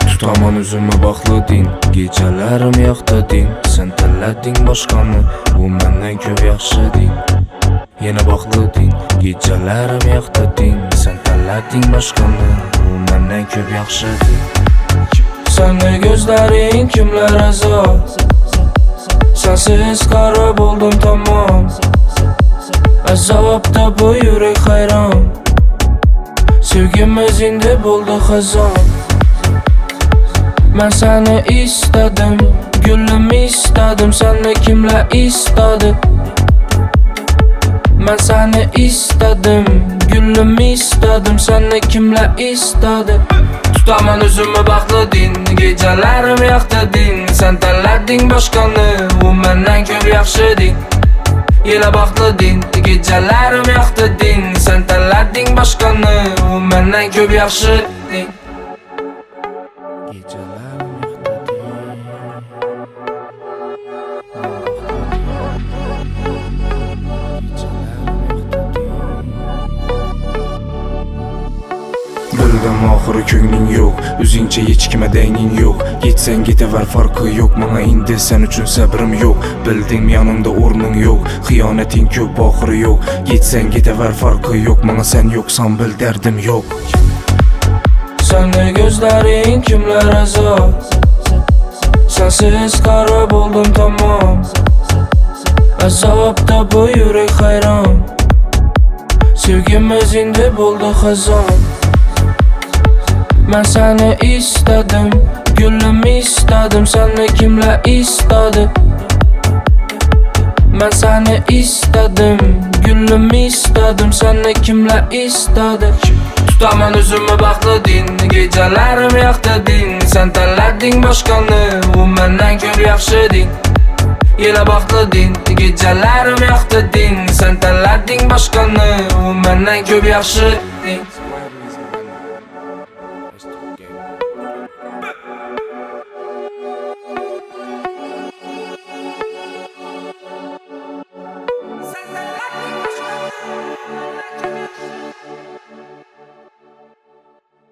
Tutaman üzümü baxladın, gecələrim yaxdadın. Sən tələdin başqanı, bu məndən köp yaxşıdın. Yenə baxladın, gecələrim yaxdadın. Sən tələdin başqanı, bu məndən köp yaxşıdın. Sən də gözlərin kimlər əzab, sənsiz qarab oldum tamam. Əzabda bu yürək xəyran, sevgimiz indi buldu xəzan. Mən səni istedim, gülüm istedim, sən də kimlə istedin? Mən səni istedim, gülüm istedim, sən də kimlə istedin? Tutaman üzümü baxladın, gecələrim yaxdadın. Sən tələdin başqanı, bu məndən köp yaxşıdın. Yenə baxladın, gecələrim yaxdadın. Sən tələdin başqanı, bu məndən köp yaxşıdın. Bildim axırı köngün yox, üzüncə heç kimə dəynin yox. Getsən getəvər farkı yox, mənə indi sən üçün səbrim yox. Bildim yanımda ornun yox, xiyanətin köp axırı yox. Getsən getəvər farkı yox, mənə sən yoxsan bil dərdim yox. Sən də gözlərin kimlər əzab, sənsiz qarab oldum tamam. Əzabda bu yürək xəyran, sevgimiz indi buldu xəzan. Mən səni istedim, gülüm istedim, sən də kimlə istedin? Mən səni istedim, gülüm istedim, sən də kimlə istedin? Tutaman üzümü baxladın, gecələrim yaxdadın. Sən tələdin başqanı, bu məndən köp yaxşıdın. Yenə baxladın, gecələrim yaxdadın. Sən tələdin başqanı, bu məndən köp yaxşıdın.